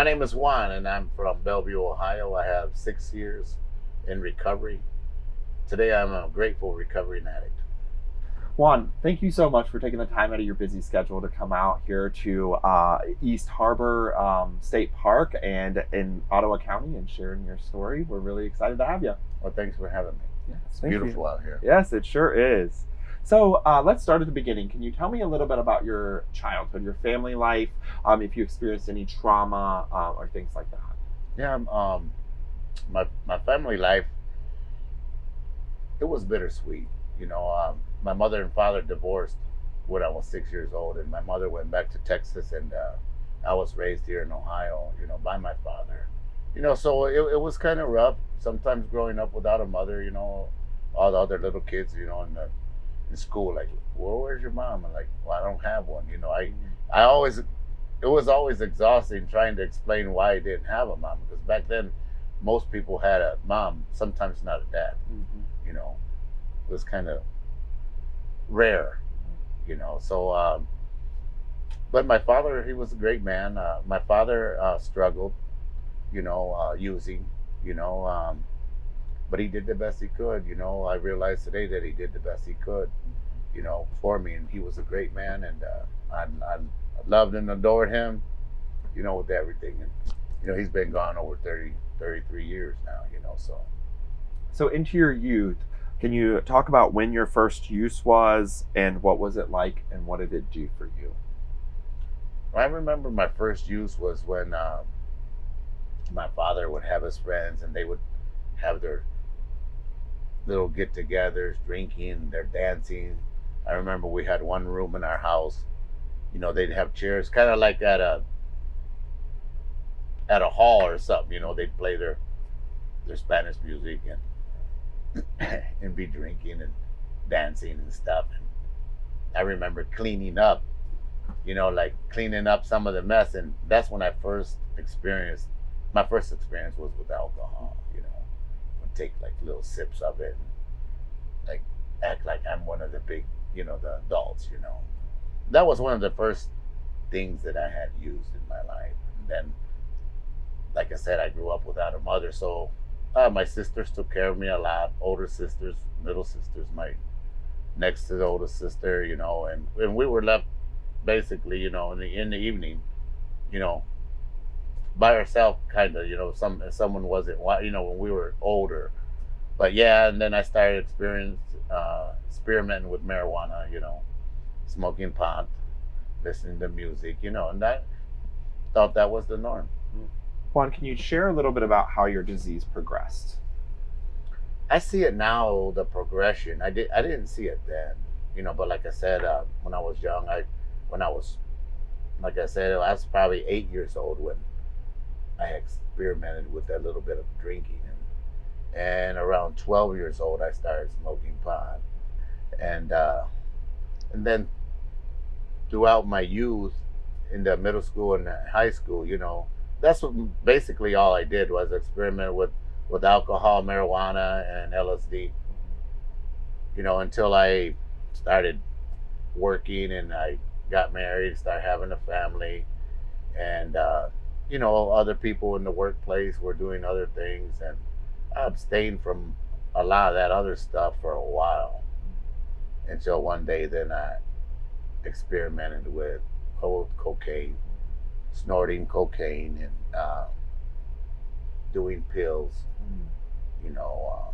My name is Juan, and I'm from Bellevue, Ohio. I have 6 years in recovery. Today, I'm a grateful recovering addict. Juan, thank you so much for taking the time out of your busy schedule to come out here to East Harbor State Park and in Ottawa County and sharing your story. We're really excited to have you. Well, thanks for having me. Yes, It's thank you. beautiful out here. Yes, it sure is. So let's start at the beginning. Can you tell me a little bit about your childhood, your family life, if you experienced any trauma or things like that? Yeah, my family life, it was bittersweet. My mother and father divorced when I was 6 years old, and my mother went back to Texas, and I was raised here in Ohio, by my father. So it was kind of rough sometimes growing up without a mother. All the other little kids, in school, like, well, where's your mom? I'm like, well, I don't have one. I always, it was always exhausting trying to explain why I didn't have a mom, because back then, most people had a mom, sometimes not a dad. Mm-hmm. It was kind of rare, So, but my father, he was a great man. My father struggled, using, you know, um, but he did the best he could. I realized today that he did the best he could, for me, and he was a great man, and I loved and adored him, with everything. And he's been gone over 33 years now, so. So into your youth, can you talk about when your first use was and what was it like and what did it do for you? I remember my first use was when my father would have his friends, and they would have their little get-togethers, drinking, they're dancing. I remember we had one room in our house. They'd have chairs, kind of like at a hall or something. They'd play their Spanish music and be drinking and dancing and stuff. And I remember cleaning up, like cleaning up some of the mess, and that's when I first experienced. My first experience was with alcohol. Would take like little sips of it, and like act like I'm one of the big, the adults. That was one of the first things that I had used in my life. And then, like I said, I grew up without a mother, so my sisters took care of me a lot. Older sisters, middle sisters, my next to the oldest sister, and we were left basically, in the evening, you know, by ourselves, kind of, someone wasn't, when we were older. But yeah, and then I started experimenting with marijuana, smoking pot, listening to music, and I thought that was the norm. Juan, can you share a little bit about how your disease progressed? I see it now, the progression. I didn't see it then, but like I said, when I was young, when I was, like I said, I was probably 8 years old when I experimented with that little bit of drinking. And around 12 years old, I started smoking pot. And then throughout my youth, in the middle school and high school, that's what basically all I did was experiment with alcohol, marijuana, and LSD. Until I started working and I got married, started having a family, and other people in the workplace were doing other things, and I abstained from a lot of that other stuff for a while, until one day then I experimented with cocaine, snorting cocaine, and doing pills, you know.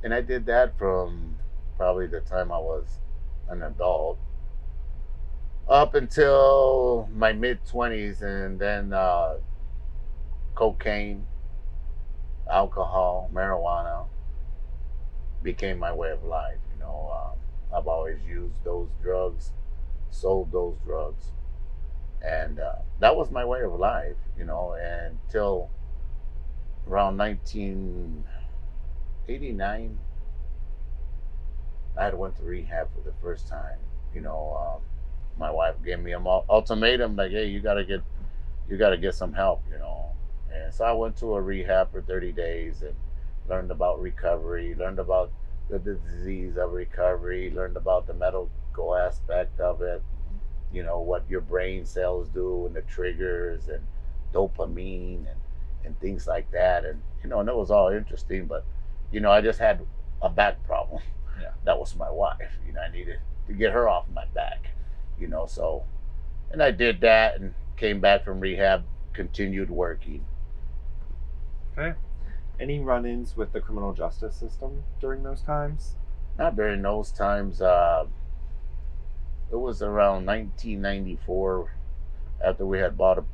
And I did that from probably the time I was an adult up until my mid 20s, and then cocaine, alcohol, marijuana became my way of life. I've always used those drugs, sold those drugs, and that was my way of life. Until around 1989, I had went to rehab for the first time. My wife gave me an ultimatum, like, hey, you gotta get some help. And so I went to a rehab for 30 days and learned about recovery, learned about the disease of recovery, learned about the medical aspect of it, what your brain cells do and the triggers and dopamine and things like that. And, and it was all interesting, but, I just had a back problem. Yeah. That was my wife. I needed to get her off my back, so, and I did that and came back from rehab, continued working. Okay. Any run-ins with the criminal justice system during those times? Not during those times. It was around 1994 after we had bought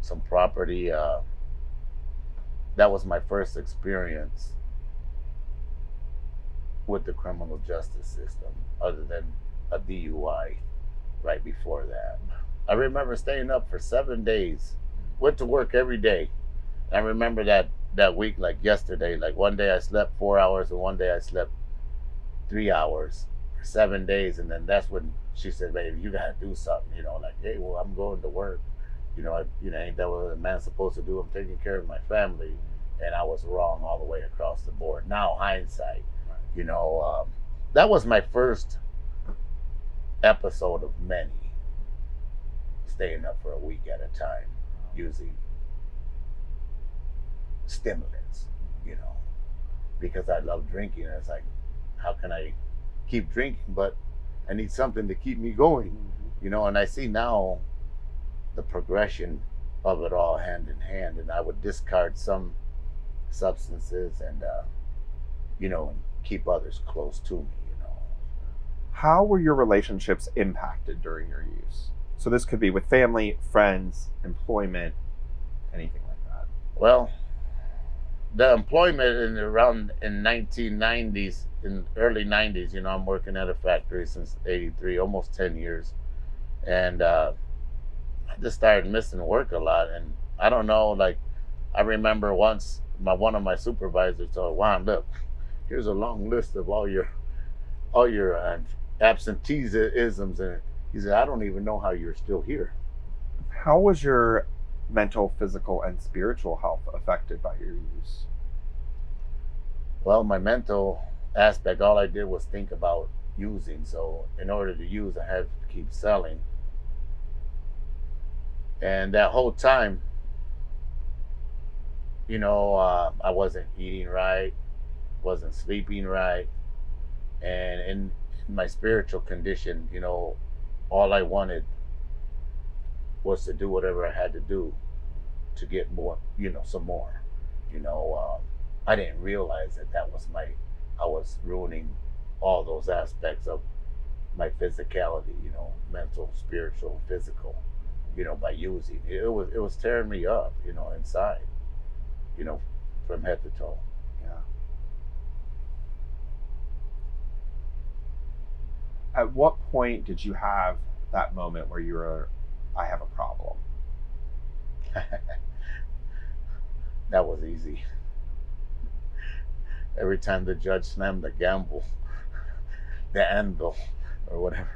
some property. That was my first experience with the criminal justice system, other than a DUI right before that. I remember staying up for 7 days, went to work every day. I remember that week like yesterday. Like one day I slept 4 hours and one day I slept 3 hours for 7 days. And then that's when she said, "Baby, you gotta do something." Like, "Hey, well, I'm going to work. Ain't that what a man's supposed to do? I'm taking care of my family." And I was wrong all the way across the board. Now hindsight, that was my first episode of many, staying up for a week at a time using stimulants, because I love drinking. And it's like, how can I keep drinking? But I need something to keep me going, and I see now the progression of it all hand in hand. And I would discard some substances and, and keep others close to me. How were your relationships impacted during your use? So this could be with family, friends, employment, anything like that. Well, the employment in 1990s, in early 90s, I'm working at a factory since 83, almost 10 years. And I just started missing work a lot. And I don't know, like, I remember once one of my supervisors told, "Juan, look, here's a long list of all your absenteeisms." And he said, "I don't even know how you're still here." How was your mental, physical, and spiritual health affected by your use? Well, my mental aspect, all I did was think about using. So in order to use, I had to keep selling. And that whole time, I wasn't eating right, wasn't sleeping right. And in my spiritual condition, all I wanted was to do whatever I had to do to get more, some more. I didn't realize that I was ruining all those aspects of my physicality, mental, spiritual, physical, by using. It was tearing me up, inside, from head to toe. Yeah. At what point did you have that moment where you were, "I have a problem"? That was easy. Every time the judge slammed the the anvil, or whatever,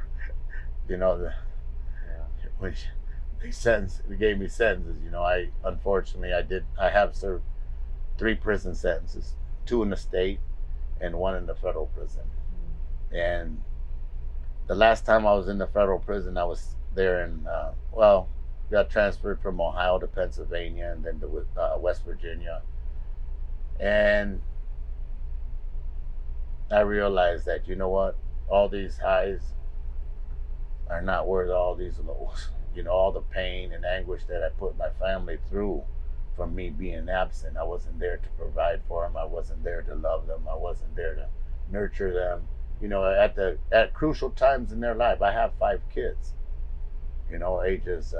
when they gave me sentences. Unfortunately, I have served 3 prison sentences, 2 in the state and 1 in the federal prison. And the last time I was in the federal prison, I was there in, got transferred from Ohio to Pennsylvania and then to West Virginia. And I realized that, all these highs are not worth all these lows. All the pain and anguish that I put my family through from me being absent. I wasn't there to provide for them. I wasn't there to love them. I wasn't there to nurture them. At crucial times in their life. I have 5 kids, ages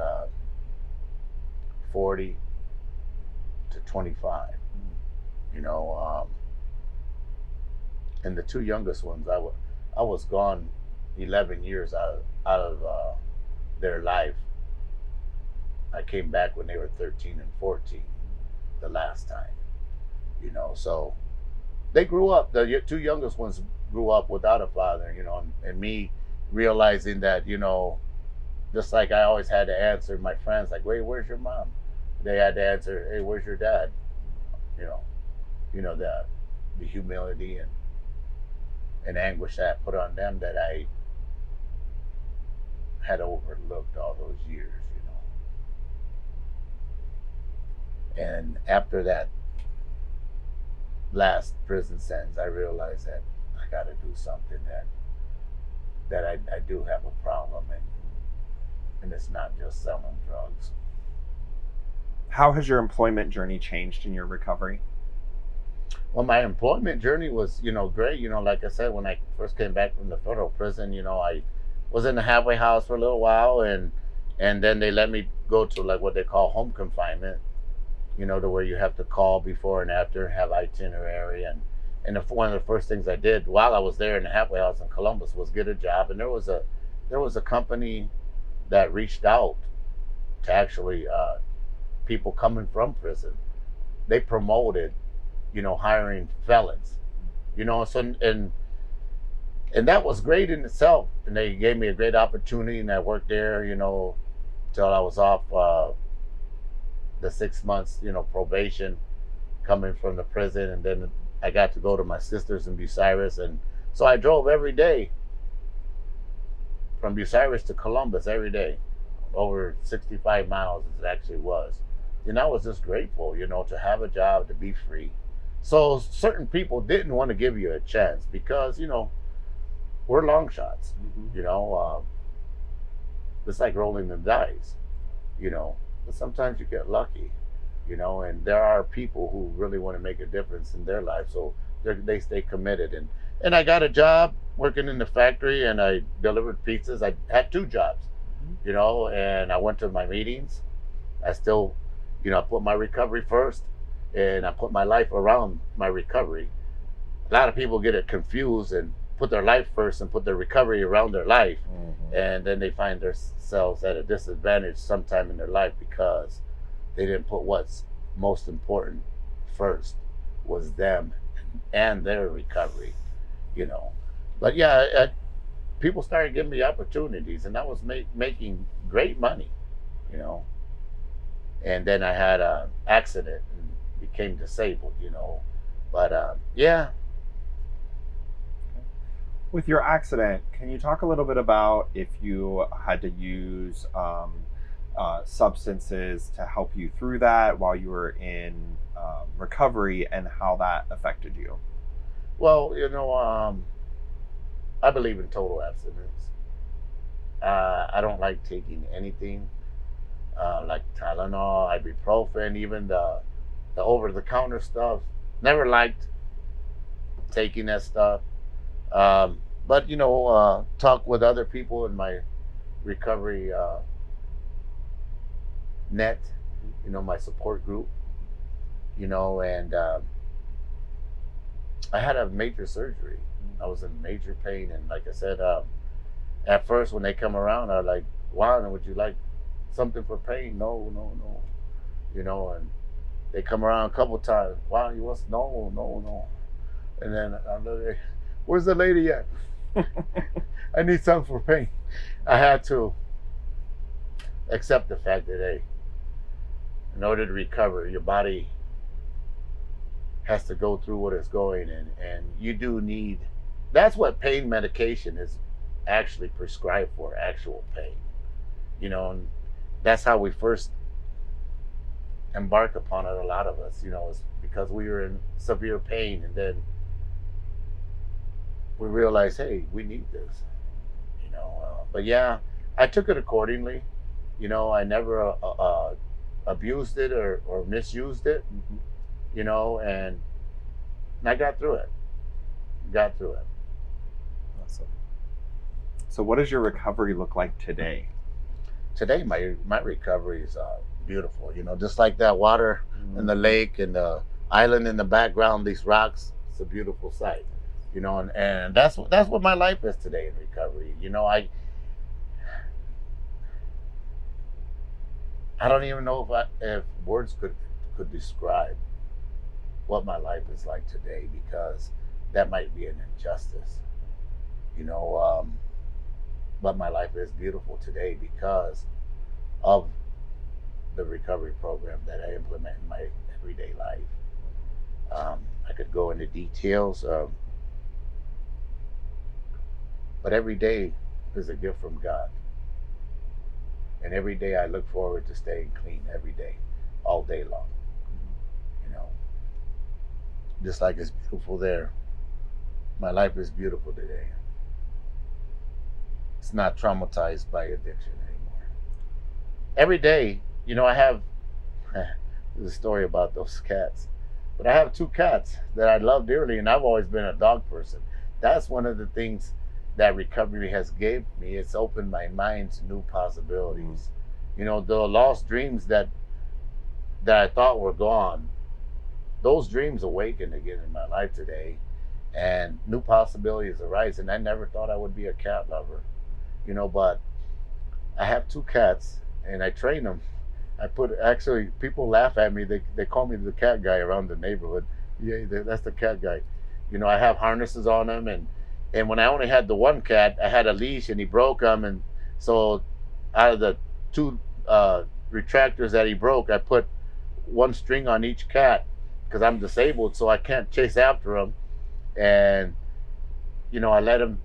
40 to 25. And the 2 youngest ones, I was gone 11 years out of their life. I came back when they were 13 and 14 the last time, so they grew up. The 2 youngest ones grew up without a father, and me realizing that, just like I always had to answer my friends, like, "Wait, where's your mom?" They had to answer, "Hey, where's your dad?" The humility and anguish that I put on them that I had overlooked all those years. And after that last prison sentence, I realized that I got to do something, that I do have a problem, and it's not just selling drugs. How has your employment journey changed in your recovery? Well, my employment journey was, great. Like I said, when I first came back from the federal prison, I was in the halfway house for a little while, and then they let me go to like what they call home confinement, to where you have to call before and after, have itinerary, one of the first things I did while I was there in the halfway house in Columbus was get a job, and there was a company that reached out to actually people coming from prison. They promoted, hiring felons, so and that was great in itself, and they gave me a great opportunity, and I worked there, till I was off the 6 months, probation, coming from the prison, and then I got to go to my sisters in Bucyrus, and so I drove every day from Bucyrus to Columbus every day, over 65 miles as it actually was. I was just grateful, to have a job, to be free. So certain people didn't want to give you a chance because, we're long shots, it's like rolling the dice, but sometimes you get lucky, and there are people who really want to make a difference in their life. So they stay committed. And I got a job working in the factory, and I delivered pizzas. I had two jobs, and I went to my meetings. I still, I put my recovery first, and I put my life around my recovery. A lot of people get it confused and put their life first and put their recovery around their life. And then they find themselves at a disadvantage sometime in their life because they didn't put what's most important first, was them and their recovery, But yeah, people started giving me opportunities, and I was making great money, And then I had an accident and became disabled, But yeah. With your accident, can you talk a little bit about if you had to use substances to help you through that while you were in recovery, and how that affected you? Well, I believe in total abstinence. I don't like taking anything like Tylenol, ibuprofen, even the over-the-counter stuff. Never liked taking that stuff. But talk with other people in my recovery net, my support group, and I had a major surgery. I was in major pain, and like I said, at first when they come around, I'm like, Juan, would you like something for pain? No, and they come around a couple times. Juan, you want? No. And then I'm like, where's the lady at? I need something for pain. I had to accept the fact that, hey, in order to recover, your body has to go through what it's going in, and you do need. That's what pain medication is actually prescribed for, actual pain. And that's how we first embark upon it. A lot of us, is because we were in severe pain, and then we realized, hey, we need this, but yeah, I took it accordingly. I never abused it or misused it, and I got through it. Awesome. So what does your recovery look like today? Today, my recovery is beautiful, just like that water in the lake and the island in the background, these rocks. It's a beautiful sight. And that's what my life is today in recovery. I don't even know if words could describe what my life is like today, because that might be an injustice, but my life is beautiful today because of the recovery program that I implement in my everyday life. I could go into details, but every day is a gift from God. And every day I look forward to staying clean every day, all day long. just like it's beautiful there. My life is beautiful today. It's not traumatized by addiction anymore. Every day, I have there's a story about those cats, but I have two cats that I love dearly, and I've always been a dog person. That's one of the things that recovery has gave me. It's opened my mind to new possibilities. The lost dreams that I thought were gone, those dreams awakened again in my life today, and new possibilities arise. And I never thought I would be a cat lover, but I have two cats, and I train them. Actually, people laugh at me. They call me the cat guy around the neighborhood. Yeah, that's the cat guy. I have harnesses on them, and when I only had the one cat, I had a leash, and he broke them, and so out of the two retractors that he broke, I put one string on each cat because I'm disabled, so I can't chase after them, and I let them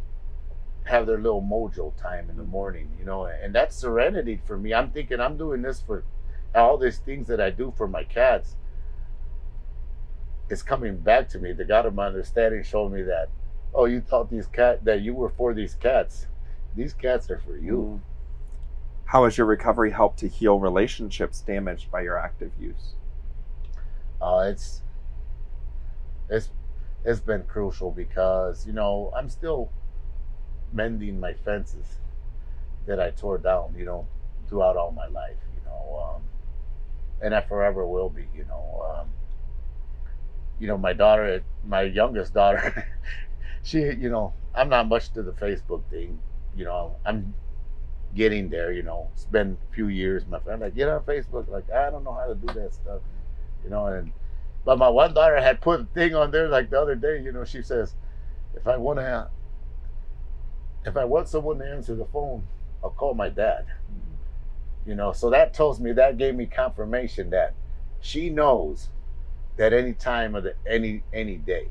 have their little mojo time in the morning, and that's serenity for me. I'm thinking I'm doing this for all these things that I do for my cats. It's coming back to me. The God of my understanding showed me that, oh, you thought that you were for these cats. These cats are for you. How has your recovery helped to heal relationships damaged by your active use? It's been crucial because I'm still mending my fences that I tore down throughout all my life, and I forever will be. My daughter, my youngest daughter, she, I'm not much to the Facebook thing. I'm getting there. It's been a few years. My friend, like, get on Facebook. Like, I don't know how to do that stuff, but my one daughter had put a thing on there like the other day. She says, if I want someone to answer the phone, I'll call my dad. So that gave me confirmation that she knows that any time of any day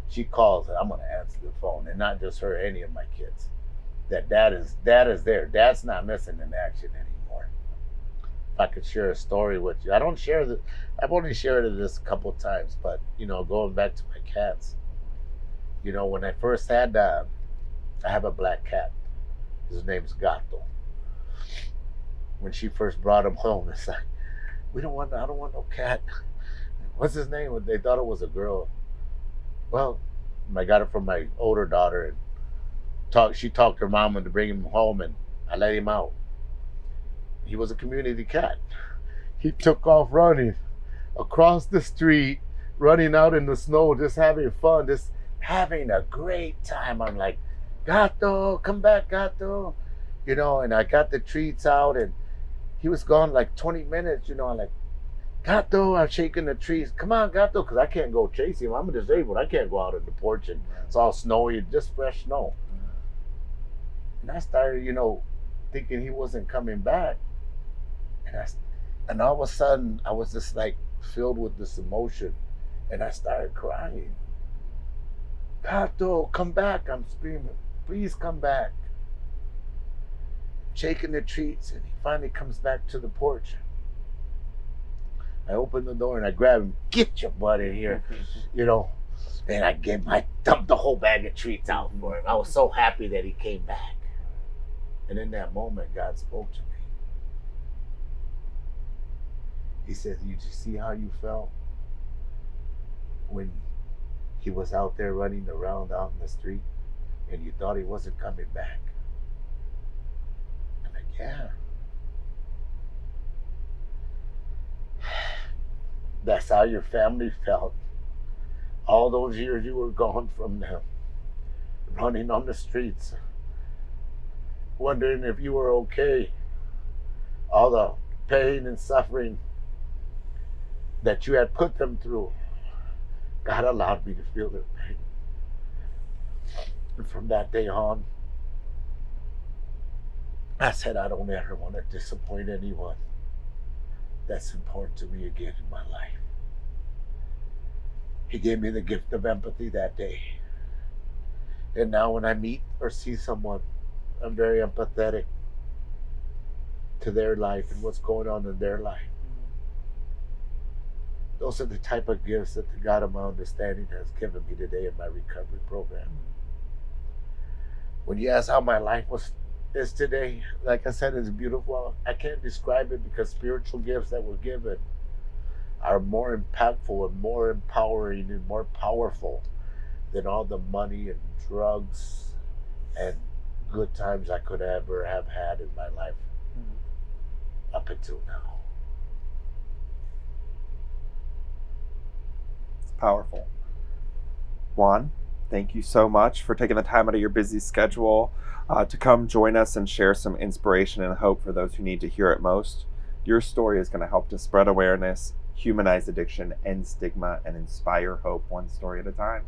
she calls, I'm going to answer the phone, and not just her, any of my kids. That dad is there. Dad's not missing in action anymore. If I could share a story with you, I've only shared this a couple of times, but going back to my cats, when I first had I have a black cat. His name's Gato. When she first brought him home, it's like, I don't want no cat. What's his name? They thought it was a girl. Well, I got it from my older daughter, and she talked her mom into bring him home, and I let him out. He was a community cat. He took off running across the street, running out in the snow, just having fun, just having a great time. I'm like, Gato, come back, Gato. And I got the treats out, and he was gone like 20 minutes. I'm like, Gato, I'm shaking the trees. Come on, Gato, because I can't go chase him. I'm disabled. I can't go out on the porch, and it's all snowy, just fresh snow. And I started, thinking he wasn't coming back. And all of a sudden, I was just like filled with this emotion, and I started crying. Gato, come back, I'm screaming. Please come back. Shaking the treats, and he finally comes back to the porch. I open the door and I grab him. Get your butt in here, And I dumped the whole bag of treats out for him. I was so happy that he came back. And in that moment, God spoke to me. He said, "You see how you felt when he was out there running around out in the street, and you thought he wasn't coming back?" I'm like, yeah. That's how your family felt. All those years you were gone from them, running on the streets, wondering if you were okay. All the pain and suffering that you had put them through, God allowed me to feel their pain. And from that day on, I said, I don't ever want to disappoint anyone that's important to me again in my life. He gave me the gift of empathy that day. And now when I meet or see someone, I'm very empathetic to their life and what's going on in their life. Those are the type of gifts that the God of my understanding has given me today in my recovery program. When you ask how my life is today, like I said, it's beautiful. I can't describe it because spiritual gifts that were given are more impactful and more empowering and more powerful than all the money and drugs and good times I could ever have had in my life up until now. It's powerful. Juan, thank you so much for taking the time out of your busy schedule to come join us and share some inspiration and hope for those who need to hear it most. Your story is going to help to spread awareness, humanize addiction, end stigma, and inspire hope one story at a time.